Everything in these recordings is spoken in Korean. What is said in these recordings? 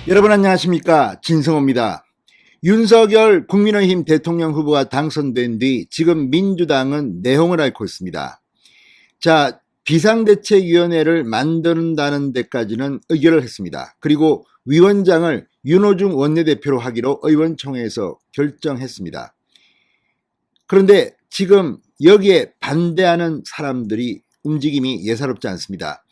여러분 안녕하십니까, 진성호입니다. 윤석열 국민의힘 대통령 후보가 당선된 뒤 지금 민주당은 내홍을 앓고 있습니다. 자, 비상대책위원회를 만든다는 데까지는 의결을 했습니다. 그리고 위원장을 윤호중 원내대표로 하기로 의원총회에서 결정했습니다. 그런데 지금 여기에 반대하는 사람들이 움직임이 예사롭지 않습니다.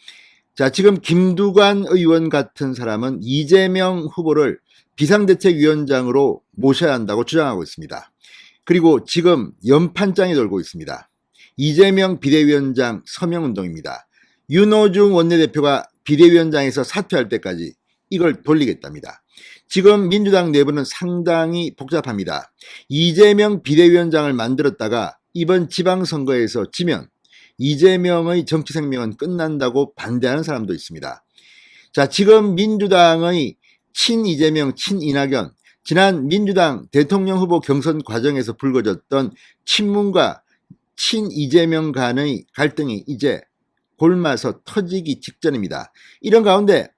자, 지금 김두관 의원 같은 사람은 이재명 후보를 비상대책위원장으로 모셔야 한다고 주장하고 있습니다. 그리고 지금 연판장이 돌고 있습니다. 이재명 비대위원장 서명운동입니다. 윤호중 원내대표가 비대위원장에서 사퇴할 때까지 이걸 돌리겠답니다. 지금 민주당 내부는 상당히 복잡합니다. 이재명 비대위원장을 만들었다가 이번 지방선거에서 지면 이재명의 정치 생명은 끝난다고 반대하는 사람도 있습니다. 자, 지금 민주당의 친 이재명, 친 이낙연, 지난 민주당 대통령 후보 경선 과정에서 불거졌던 친문과 친 이재명 간의 갈등이 이제 골마서 터지기 직전입니다. 이런 가운데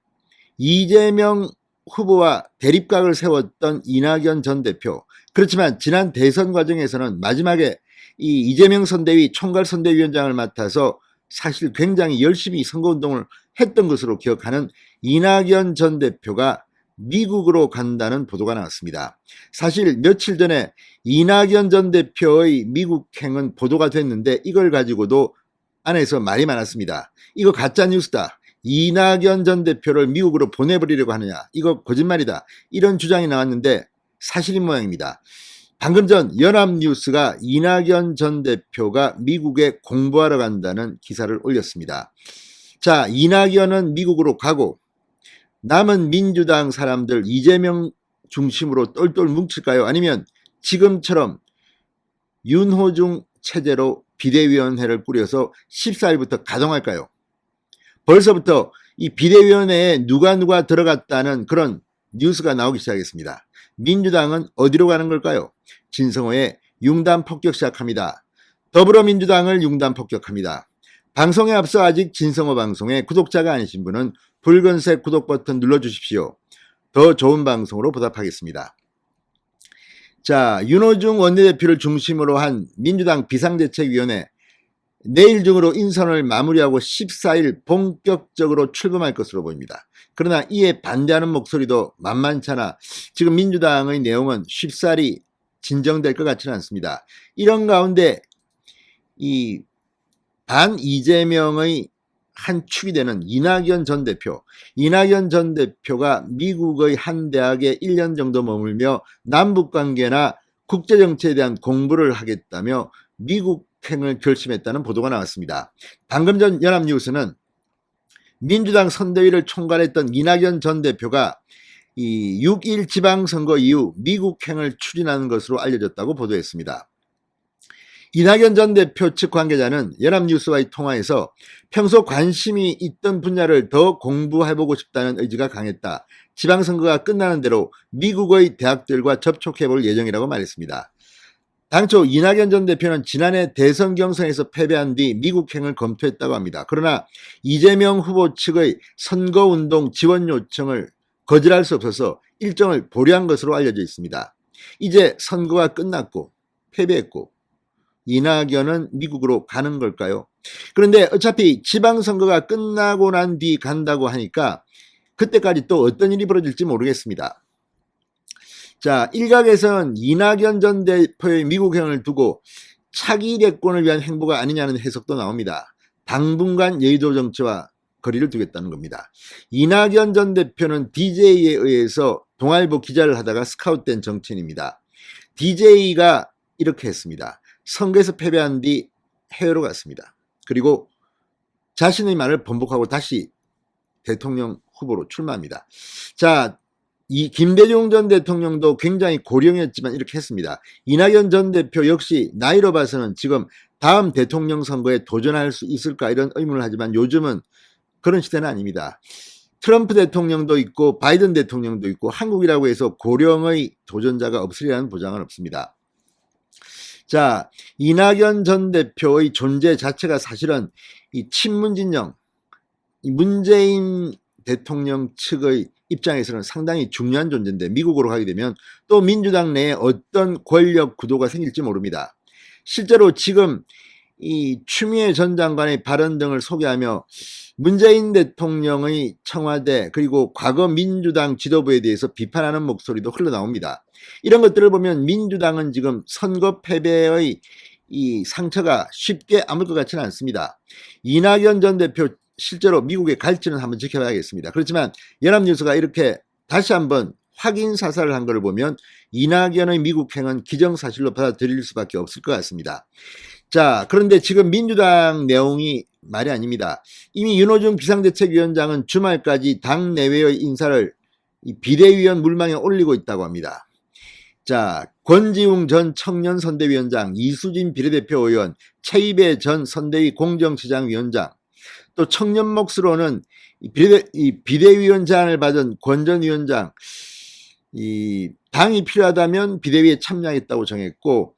이재명 후보와 대립각을 세웠던 이낙연 전 대표, 그렇지만 지난 대선 과정에서는 마지막에 이 이재명 선대위 총괄선대위원장을 맡아서 사실 굉장히 열심히 선거운동을 했던 것으로 기억하는 이낙연 전 대표가 미국으로 간다는 보도가 나왔습니다. 사실 며칠 전에 이낙연 전 대표의 미국행은 보도가 됐는데 이걸 가지고도 안에서 말이 많았습니다. 이거 가짜뉴스다. 이낙연 전 대표를 미국으로 보내버리려고 하느냐. 이거 거짓말이다. 이런 주장이 나왔는데 사실인 모양입니다. 방금 전 연합뉴스가 이낙연 전 대표가 미국에 공부하러 간다는 기사를 올렸습니다. 자, 이낙연은 미국으로 가고 남은 민주당 사람들 이재명 중심으로 똘똘 뭉칠까요? 아니면 지금처럼 윤호중 체제로 비대위원회를 꾸려서 14일부터 가동할까요? 벌써부터 이 비대위원회에 누가 들어갔다는 그런 뉴스가 나오기 시작했습니다. 민주당은 어디로 가는 걸까요? 진성호의 융단 폭격 시작합니다. 더불어민주당을 융단 폭격합니다. 방송에 앞서 아직 진성호 방송에 구독자가 아니신 분은 붉은색 구독 버튼 눌러주십시오. 더 좋은 방송으로 보답하겠습니다. 자, 윤호중 원내대표를 중심으로 한 민주당 비상대책위원회 내일 중으로 인선을 마무리하고 14일 본격적으로 출범할 것으로 보입니다. 그러나 이에 반대하는 목소리도 만만치 않아 지금 민주당의 내용은 쉽사리 진정될 것 같지는 않습니다. 이런 가운데 이 반 이재명의 한 축이 되는 이낙연 전 대표가 미국의 한 대학에 1년 정도 머물며 남북관계나 국제정치에 대한 공부를 하겠다며 미국행을 결심했다는 보도가 나왔습니다. 방금 전 연합뉴스는 민주당 선대위를 총괄했던 이낙연 전 대표가 이 6.1 지방선거 이후 미국행을 추진하는 것으로 알려졌다고 보도했습니다. 이낙연 전 대표 측 관계자는 연합뉴스와의 통화에서 평소 관심이 있던 분야를 더 공부해보고 싶다는 의지가 강했다. 지방선거가 끝나는 대로 미국의 대학들과 접촉해볼 예정이라고 말했습니다. 당초 이낙연 전 대표는 지난해 대선 경선에서 패배한 뒤 미국행을 검토했다고 합니다. 그러나 이재명 후보 측의 선거운동 지원 요청을 거절할 수 없어서 일정을 보류한 것으로 알려져 있습니다. 이제 선거가 끝났고 패배했고 이낙연은 미국으로 가는 걸까요? 그런데 어차피 지방선거가 끝나고 난 뒤 간다고 하니까 그때까지 또 어떤 일이 벌어질지 모르겠습니다. 자, 일각에서는 이낙연 전 대표의 미국행을 두고 차기 대권을 위한 행보가 아니냐는 해석도 나옵니다. 당분간 여의도 정치와 거리를 두겠다는 겁니다. 이낙연 전 대표는 DJ에 의해서 동아일보 기자를 하다가 스카웃된 정치인입니다. DJ가 이렇게 했습니다. 선거에서 패배한 뒤 해외로 갔습니다. 그리고 자신의 말을 번복하고 다시 대통령 후보로 출마합니다. 자, 이 김대중 전 대통령도 굉장히 고령이었지만 이렇게 했습니다. 이낙연 전 대표 역시 나이로 봐서는 지금 다음 대통령 선거에 도전할 수 있을까 이런 의문을 하지만 요즘은 그런 시대는 아닙니다. 트럼프 대통령도 있고 바이든 대통령도 있고 한국이라고 해서 고령의 도전자가 없으리라는 보장은 없습니다. 자, 이낙연 전 대표의 존재 자체가 사실은 이 친문 진영, 이 문재인 대통령 측의 입장에서는 상당히 중요한 존재인데 미국으로 가게 되면 또 민주당 내에 어떤 권력 구도가 생길지 모릅니다. 실제로 지금 이 추미애 전 장관의 발언 등을 소개하며 문재인 대통령의 청와대 그리고 과거 민주당 지도부에 대해서 비판하는 목소리도 흘러나옵니다. 이런 것들을 보면 민주당은 지금 선거 패배의 이 상처가 쉽게 아물 것 같지는 않습니다. 이낙연 전 대표 실제로 미국에 갈지는 한번 지켜봐야겠습니다. 그렇지만 연합뉴스가 이렇게 다시 한번 확인 사살을 한 것을 보면 이낙연의 미국행은 기정사실로 받아들일 수밖에 없을 것 같습니다. 자, 그런데 지금 민주당 내용이 말이 아닙니다. 이미 윤호중 비상대책위원장은 주말까지 당 내외의 인사를 비대위원 물망에 올리고 있다고 합니다. 자, 권지웅 전 청년선대위원장, 이수진 비례대표 의원, 최이배 전 선대위 공정시장위원장, 또 청년 몫으로는 비대위원 제안을 받은 권 전 위원장, 당이 필요하다면 비대위에 참여하겠다고 정했고,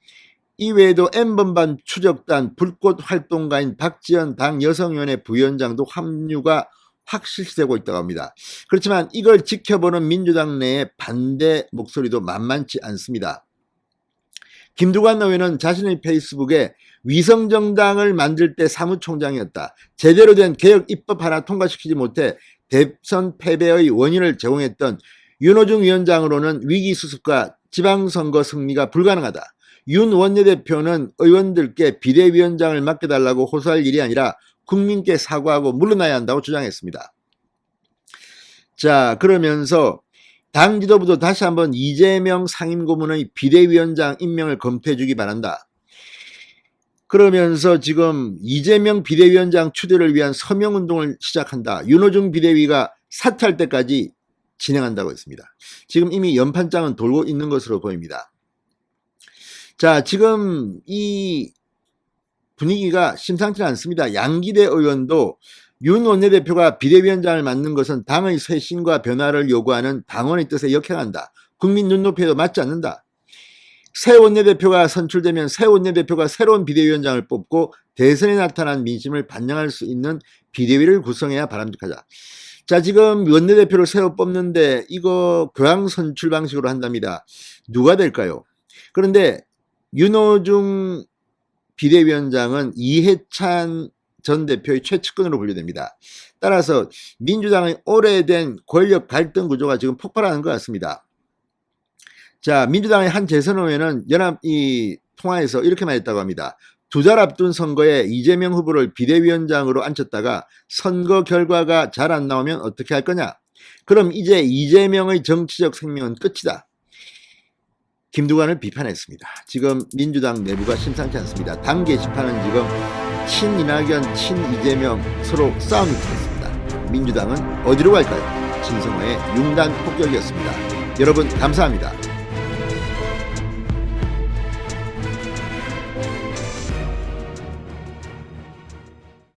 이외에도 N번반 추적단 불꽃 활동가인 박지원 당 여성위원회 부위원장도 합류가 확실시되고 있다고 합니다. 그렇지만 이걸 지켜보는 민주당 내의 반대 목소리도 만만치 않습니다. 김두관 의원은 자신의 페이스북에 위성정당을 만들 때 사무총장이었다. 제대로 된 개혁 입법 하나 통과시키지 못해 대선 패배의 원인을 제공했던 윤호중 위원장으로는 위기수습과 지방선거 승리가 불가능하다. 윤 원내대표는 의원들께 비대위원장을 맡겨달라고 호소할 일이 아니라 국민께 사과하고 물러나야 한다고 주장했습니다. 자, 그러면서 당 지도부도 다시 한번 이재명 상임고문의 비대위원장 임명을 검토해 주기 바란다. 그러면서 지금 이재명 비대위원장 추대를 위한 서명운동을 시작한다. 윤호중 비대위가 사퇴할 때까지 진행한다고 했습니다. 지금 이미 연판장은 돌고 있는 것으로 보입니다. 자, 지금 이 분위기가 심상치 않습니다. 양기대 의원도 윤 원내대표가 비대위원장을 맡는 것은 당의 쇄신과 변화를 요구하는 당원의 뜻에 역행한다. 국민 눈높이에도 맞지 않는다. 새 원내대표가 선출되면 새 원내대표가 새로운 비대위원장을 뽑고 대선에 나타난 민심을 반영할 수 있는 비대위를 구성해야 바람직하다. 자, 지금 원내대표를 새로 뽑는데 이거 교황 선출 방식으로 한답니다. 누가 될까요? 그런데 윤호중 비대위원장은 이해찬 전 대표의 최측근으로 분류됩니다. 따라서 민주당의 오래된 권력 갈등 구조가 지금 폭발하는 것 같습니다. 자, 민주당의 한 재선 의원은 연합 통화에서 이렇게 말했다고 합니다. 2달 앞둔 선거에 이재명 후보를 비대위원장으로 앉혔다가 선거 결과가 잘 안 나오면 어떻게 할 거냐? 그럼 이제 이재명의 정치적 생명은 끝이다. 김두관을 비판했습니다. 지금 민주당 내부가 심상치 않습니다. 당 게시판은 지금 친이낙연, 친이재명 서로 싸움이 붙었습니다. 민주당은 어디로 갈까요? 진성호의 융단 폭격이었습니다. 여러분 감사합니다.